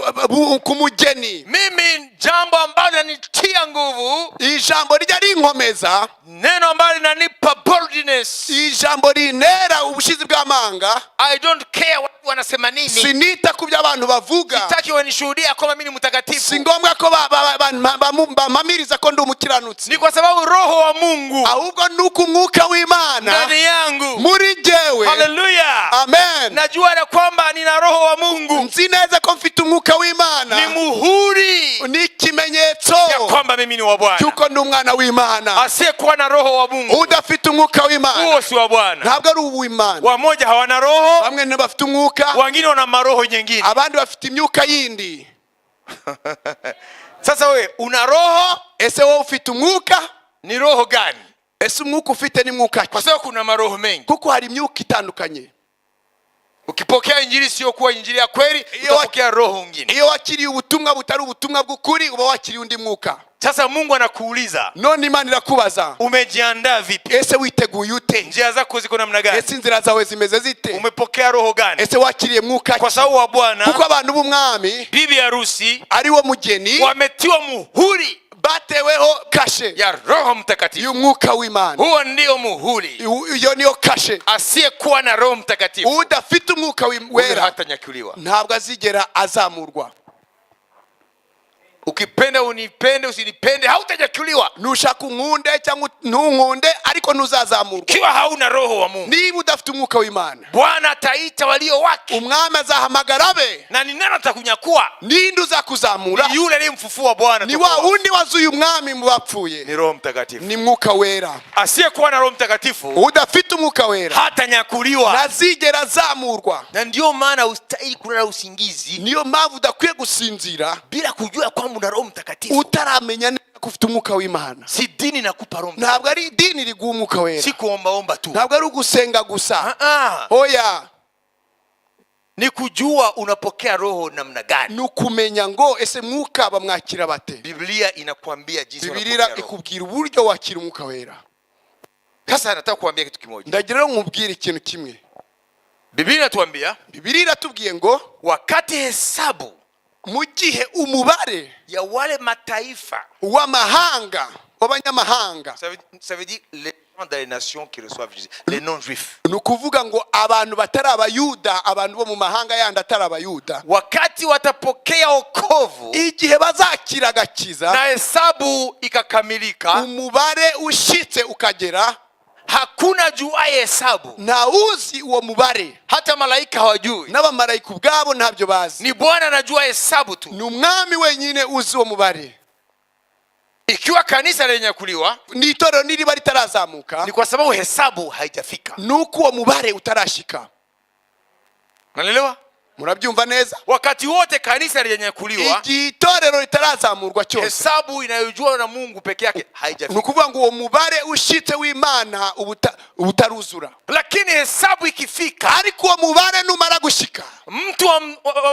kumugeni. Mimi jambo ambalo linanitia nguvu, ijambo rijya rinkomeza, neno ambalo linanipa boldness, ijambo rinera ubushizi bw'amanga. I don't care what wanasema nini, sinita kubyo abantu bavuga, sitaki wanishuhudia kwamba mimi ni mtakatifu, si ngombwa ko bamamiriza ko ndi umukiranutsi, ni kwa sababu Roho wa Mungu, ahubwo nuko umwuka w'Imana ndani yangu, muri jewe. Haleluya, amen. najua ya kwamba nina Roho wa Mungu, nzi neza ko mfite umwuka w'Imana, ni muhuri, ni ikimenyetso ikimenyetso ya kwamba mimi ni wa Bwana. cyuko ndi umwana w'Imana. Asiyekuwa na roho wa Mungu, udafite umwuka w'Imana, huo si wa Bwana. ntabwo ari uw'Imana. Wamoja hawana roho, bamwe ne bafite umwuka, wengine wana maroho nyingine, abandi bafite imyuka yindi. Sasa wewe una roho, ese wewe ufite umwuka? ni roho gani? Ese umwuka ufite ni mwuka ki? Kwa sababu kuna maroho mengi. Kuko hari imyuka itandukanye. Ukipokea injili sio kuwa injili ya kweli, utapokea roho nyingine. Iyo wakiriye ubutumwa butari ubutumwa bw'ukuri, uba wakiriye undi mwuka. Sasa Mungu anakuuliza, none Imana irakubaza, umejiandaa vipi? Ese witeguye ute? Njia zako ziko namna gani? Ese inzira zawe zimeze zite? Umepokea roho gani? Ese wakiriye mwuka ki? Kwa sababu wa Bwana, kuko abantu b'umwami, bibi harusi ari wo mugeni, wametiwa muhuri, bateweho kashe ya Roho Mtakatifu. y'umwuka w'Imana. Huo ndio muhuri. Iyo niyo kashe. Asiyekuwa na Roho Mtakatifu, udafite umwuka wera, hatanyakuliwa, ntabwo azigera azamurwa. Ukipenda unipende, usinipende, hautanyakuliwa. Nushaka unkunde cyangwa ntunkunde, ariko ntuzazamurwa kiwa hauna roho wa Mungu. niba udafite umwuka w'Imana. Bwana ataita walio wake, umwami azahamagara be, na ni nani atakunyakua? ninde uzakuzamura? Ni yule aliyemfufua Bwana. Ni wa wundi wazuye umwami mu bapfuye, ni Roho Mtakatifu, ni mwuka wera. Asiyekuwa na Roho Mtakatifu, udafite umwuka wera, hatanyakuliwa, nazigera azamurwa. Na ndio maana ustahili kulala usingizi, niyo mpamvu udakwiye gusinzira bila kujua kwamba una Roho Mtakatifu, utaramenya neza ko ufite umwuka w'Imana. Si dini nakupa Roho, ntabwo ari dini riguha umwuka wera, si kuombaomba tu, ntabwo ari ugusenga gusa. Oya, ni kujua unapokea roho namna gani, nukumenya ngo ese mwuka bamwakira bate. Biblia inakuambia jinsi Biblia ikubwira uburyo wakira umwuka wera. Sasa nataka kuambia kitu kimoja. Ndagira ngo nkubwire ikintu kimwe. Biblia inatuambia, Biblia iratubwiye ngo wakati hesabu, mu gihe umubare ya wale mataifa w'amahanga, w'abanyamahanga, ça veut dire les gens des nations qui reçoivent Jésus, les non juifs, nukuvuga ngo abantu batari abayuda, abantu bo mu mahanga yandi atari abayuda, wakati watapokea wokovu, igihe bazakira agakiza na hesabu ikakamilika, umubare ushitse ukagera, hakuna juaye hesabu, na uzi uwo mubare, hata malaika hawajui, n'abamarayika ubwabo ntabyo bazi. Ni Bwana anajua hesabu tu, ni umwami wenyine uzi uwo mubare. Ikiwa kanisa linyakuliwa, ni itorero niriba ritarazamuka, ni kwa sababu hesabu haijafika, nuko uwo mubare utarashika. Unaelewa? Murabyumva neza? Wakati wote kanisa linyakuliwa, itorero ritarazamurwa cyose, hesabu inayojua na Mungu peke yake haijafika. Nukuvuga ngo uwo mubare ushitse w'Imana ubutaruzura. Lakini hesabu ikifika, ariko uwo mubare numara gushika, mtu wa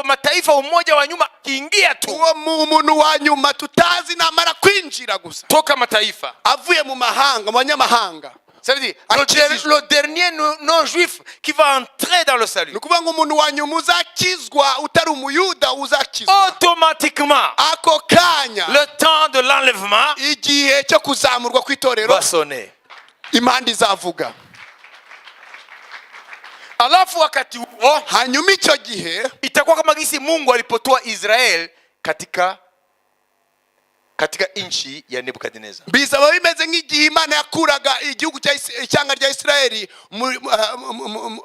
mataifa umoja wa nyuma kiingia tu, uwo muntu wa nyuma tutazi namara kwinjira gusa, toka mataifa, avuye mu mahanga, mu banyamahanga. Ça veut dire le dernier non-juif qui va entrer dans le salut, nukuvuga ngo umuntu wa nyuma uzakizwa utari umuyuda uzakizwa automatiquement, ako kanya, le temps de l'enlèvement, igihe cyo kuzamurwa kw'itorero va sonner, impanda izavuga. Alafu wakati huo, hanyuma icyo gihe itakuwa kama gisi Mungu alipotoa Israel katika inchi ya Nebukadneza. Bizaba bimeze nk'igihe Imana yakuraga igihugu cy'ishyanga rya Israeli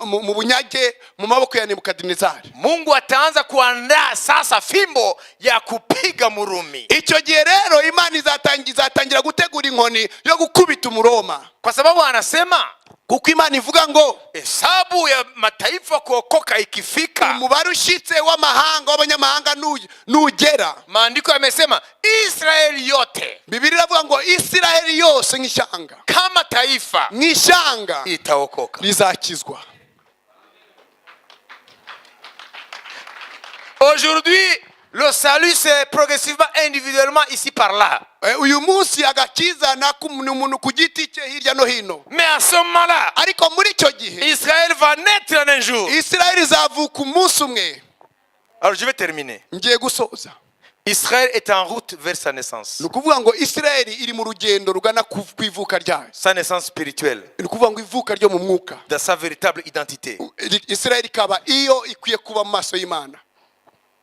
mu bunyage mu maboko ya Nebukadneza. Mungu ataanza kuandaa sasa fimbo ya kupiga Murumi. Icyo gihe rero Imana izatangira gutegura inkoni yo gukubita Umuroma, kwa sababu anasema, kuko Imana ivuga ngo hesabu ya mataifa kuokoka ikifika, umubare ushitse w'amahanga, w'abanyamahanga nugera, maandiko yamesema Israeli yote, Biblia iravuga ngo Israeli yose nk'ishyanga, kama taifa nk'ishyanga itaokoka, lizakizwa. Aujourd'hui, le salut c'est progressivement, individuellement, ici par là. Uyu munsi agakiza n'umuntu ku giti cye hirya no hino. Mais à ce moment-là, ariko muri icyo gihe Israël va naître en un jour. Israël izavuka umunsi umwe. Alors je vais terminer. Ngiye gusoza. Israël est en route vers sa naissance. Nukuvuga ngo Israël iri mu rugendo rugana ku ivuka ryayo. Sa naissance spirituelle. Nukuvuga ngo ivuka ryo mu mwuka. Dans sa véritable identité. Israël ikaba iyo ikwiye kuba mu maso y'Imana.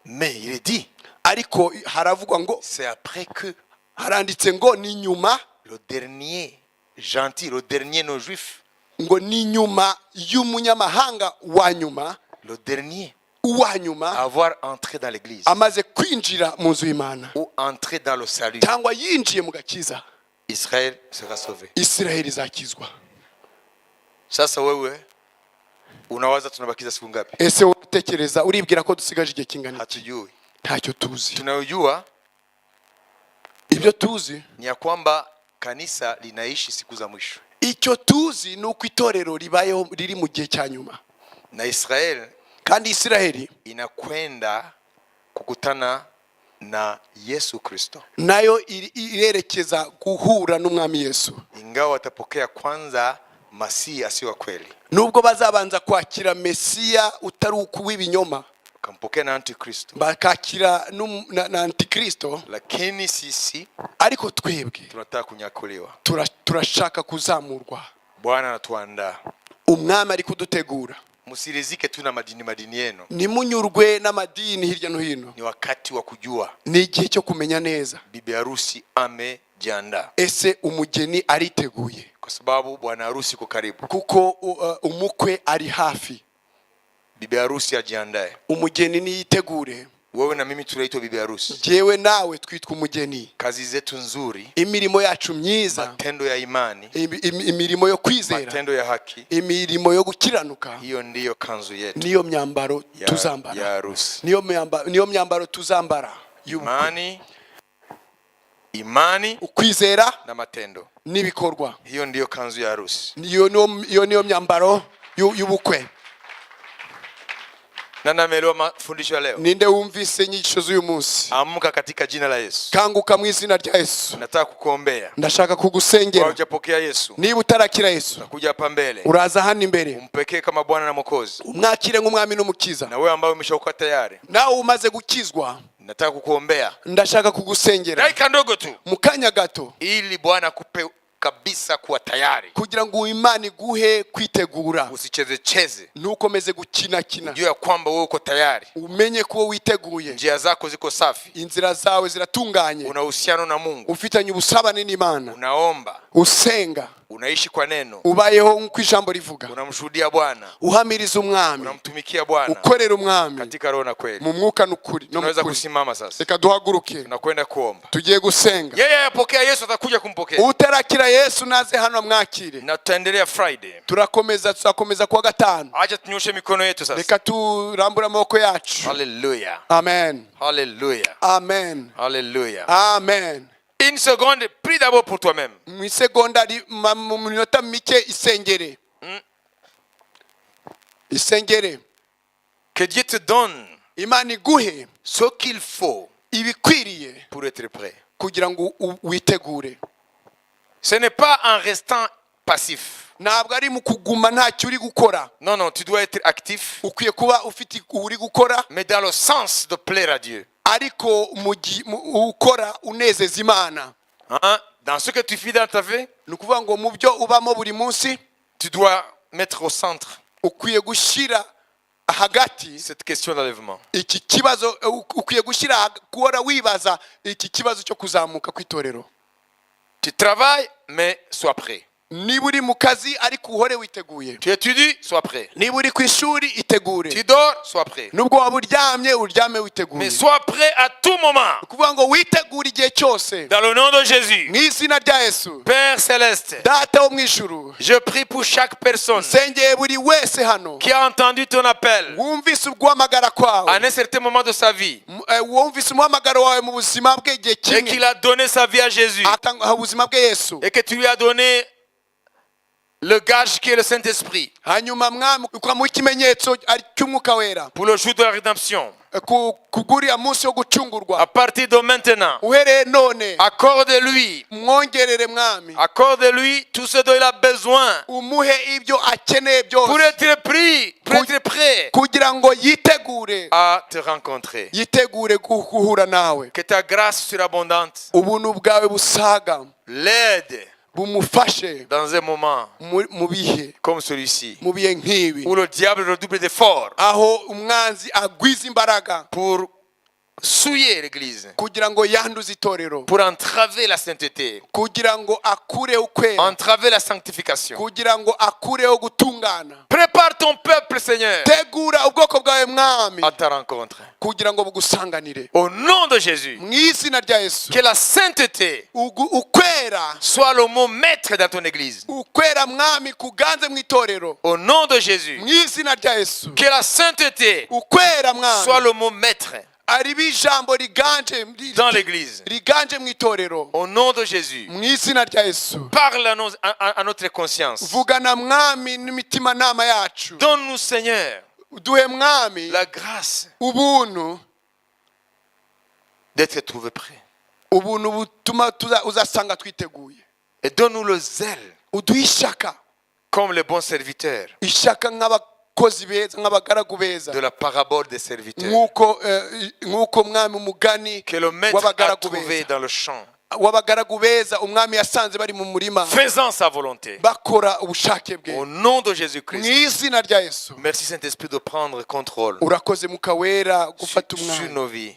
Mais il est dit, ariko haravugwa ngo c'est après que, haranditse ngo ni nyuma, le dernier gentil, le dernier non juif, ngo ni nyuma y'umunyamahanga wa nyuma, le dernier uwanyuma avoir entré dans l'église amaze kwinjira mu nzu y'Imana ou entrer dans le salut, cyangwa yinjiye mu gakiza, Israël sera sauvé. Israeli izakizwa. Sasa wewe unawaza tunabakiza siku ngapi? Ese utekereza uribwira ko dusigaje igihe kingana iki? Hatujui. Ntacyo tuzi. Tunayojua Ibyo tuzi ni ya kwamba kanisa linaishi siku za mwisho. icyo tuzi ni uko itorero ribayeho riri mu gihe cya nyuma, Na Israel kandi Israeli inakwenda kukutana na Yesu Kristo. nayo irerekeza guhura n'umwami Yesu. Ingawa watapokea kwanza Masihi asiye wa kweli, Nubwo bazabanza kwakira Mesiya utari ukuw'ibinyoma, kampokea na Antikristo, bakakira na Antikristo, lakini sisi ariko twebwe tunataka kunyakuliwa. turashaka kuzamurwa. Bwana anatuandaa. Umwami ari kudutegura. Musirizike tu na madini yenu. Nimunyurwe n'amadini hirya no hino. Ni wakati wa kujua Ni igihe cyo kumenya neza bibi harusi amejiandaa, ese umugeni ariteguye, kwa sababu bwana harusi uko karibu. kuko umukwe ari hafi. Bibi harusi ajiandae. Umugeni niyitegure. Wewe na mimi tunaitwa bibi harusi. Jewe nawe twitwa umugeni. Kazi zetu nzuri, Imirimo yacu myiza, matendo ya imani, imirimo yo kwizera, matendo ya haki, imirimo yo gukiranuka, hiyo ndiyo kanzu yetu niyo myambaro tuzambara. ya harusi. Niyo myambaro tuzambara. Imani, ukwizera na matendo, n'ibikorwa. hiyo ndiyo kanzu ya harusi. Niyo myambaro y'ubukwe. Nani ameelewa mafundisho leo? Ninde wumvise inyigisho z'uyu munsi? Amka katika jina la Yesu. Kanguka mu izina rya Yesu. Nataka kukuombea. Ndashaka kugusengera. Hujapokea Yesu, niba utarakira Yesu, nakuja hapa mbele, uraza hano imbere, umpekee kama Bwana na Mwokozi, umwakire nk'umwami n'umukiza. Na wewe ambaye umeshakuwa tayari, nawe umaze gukizwa, nataka kukuombea. Ndashaka kugusengera dakika ndogo tu, mukanya gato, ili Bwana akupe kabisa kuwa tayari, kugira ngo Imana iguhe kwitegura. Usicheze ntukomeze gukina. Unajua kwamba wewe uko tayari, umenye ko witeguye, njia zako ziko safi, inzira zawe ziratunganye, una uhusiano na Mungu, ufitanye ubusabane n'Imana, unaomba, usenga, unaishi kwa neno, ubayeho nk'uko ijambo rivuga, unamshuhudia Bwana, uhamiriza umwami, unamtumikia Bwana, ukorera umwami katika roho na kweli. mu mwuka n'ukuri. Tunaweza kusimama sasa, reka duhaguruke, tunakwenda kuomba. tugiye gusenga. Yeye yapokea Yesu, atakuja kumpokea. Utarakira Yesu naze hano mwakire. Na tutaendelea Friday, turakomeza kwa gatanu. Acha tunyoshe mikono yetu sasa, reka turambura amaboko yacu. Hallelujah, amen, hallelujah, amen, hallelujah, amen. Une seconde, prie d'abord pour toi-même. Mu seconda mu minota mike isengere. Isengere. Que Dieu te donne Imana iguhe ce qu'il faut ibikwiriye pour être prêt, kugira ngo witegure. Ce n'est pas en restant passif. Ntabwo ari mu kuguma ntacyo uri gukora. Non, non, tu dois être actif. Ukwiye kuba ufite uri gukora, mais dans le sens de plaire à Dieu. Ariko ukora unezeza Imana. Dans ce que tu fais dans ta vie, nukuvuga ngo mu byo ubamo buri munsi, tu dois mettre au centre ukwiye gushira hagati cette question d'enlèvement. Iki kibazo ukwiye gushira kuora wibaza iki kibazo cyo kuzamuka kwitorero. Tu travailles mais sois prêt. Niba uri mu kazi ariko uhore witeguye. Tu étudies, sois prêt. Niba uri ku ishuri itegure. Tu dors, sois prêt. Nubwo waba uryame witeguye. Mais sois prêt à tout moment. Kuvuga ngo witegure igihe cyose. Dans le nom de Jésus. Mu izina rya Yesu. Père céleste. Data wo mu ijuru. Je prie pour chaque personne sengeye buri wese hano qui a entendu ton appel wumvise uguhamagara kwawe à un certain moment de sa vie, wumvise umuhamagaro wawe mu buzima bwe igihe kimwe, et qu'il a donné sa vie à Jésus, ubuzima bwe Yesu, et que tu lui as donné le gage qui est le Saint-Esprit hanyuma mwami ukamuha ikimenyetso cy'umwuka wera pour le jour de la rédemption. kuguriya munsi wo gucungurwa. À partir de maintenant, uhereye none accorde-lui, mwongerere mwami, accorde-lui tout ce dont il a besoin umuhe ibyo akeneye byose, pour être pris, pour être prêt kugira ngo yitegure à te rencontrer. yitegure guhura nawe. Que ta grâce surabondante, ubuntu bwawe busaga, l'aide bumufashe dans un moment mu bihe comme celui-ci, mu bihe nk'ibi, où le diable redouble d'efforts aho umwanzi agwiza imbaraga pour souiller l'église, kugira ngo yanduze itorero, pour entraver la sainteté, kugira ngo akureho ukwera, entraver la sanctification. kugira ngo akureho gutungana. Prépare ton peuple, Seigneur, Tegura ubwoko bwawe mwami à ta rencontre. kugira ngo bugusanganire Au nom de Jésus, mu izina rya Yesu. que la sainteté Ukwera, soit le mot maître dans ton église. ukwera mwami kuganze mu itorero Au nom de Jésus, mu izina rya Yesu. que la sainteté Ukwera mwami soit le mot maître aribi ijambo riganje dans l'église. riganje mu itorero Au nom de Jésus, mu izina rya Yesu. parle à notre conscience. Vugana mwami n'imitima nama yacu. Donne-nous, Seigneur, Duhe mwami la grâce ubuntu, d'être trouvé prêt. ubuntu butuma uzasanga twiteguye. Et donne-nous le zèle, Uduhe ishaka, comme les bons serviteurs ishaka nk'abakozi beza, nk'abagaragu beza, de la parabole des serviteurs nk'uko mwami umugani que le maître a w'abagaragu trouvé beza, dans le champ, w'abagaragu beza umwami yasanze bari mu murima faisant sa volonté. bakora ubushake bwe. Au nom de Mu Jésus-Christ, izina rya Yesu. merci Saint-Esprit de prendre contrôle Urakoze Mwuka Wera sur, gufata sur umwanya, nos vies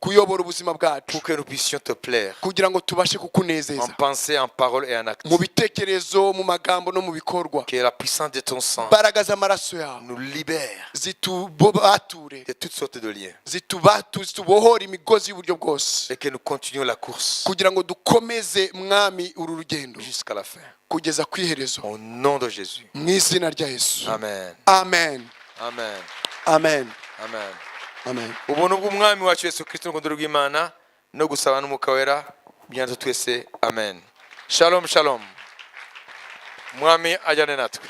kuyobora ubuzima bwacu pour que nous puissions te plaire kugira ngo tubashe en kukunezeza pensée, en parole et en acte. mu bitekerezo, mu magambo no mu bikorwa. Que la puissance de ton sang Imbaraga z'amaraso yawe nous libère zitubature, de toutes sortes de liens zitubohora imigozi y'uburyo bwose, et que nous continuions la course kugira ngo dukomeze mwami uru rugendo jusqu'à la fin. kugeza ku iherezo Au nom de Jésus. mu izina rya Yesu. Amen. Amen. Amen. Amen. Amen. Amen. Ubuntu bw'umwami wacu Yesu Kristo n'urukundo rw'Imana no gusaba n'Umwuka Wera byanze twese. Amen. Shalom, shalom. Mwami ajyane natwe.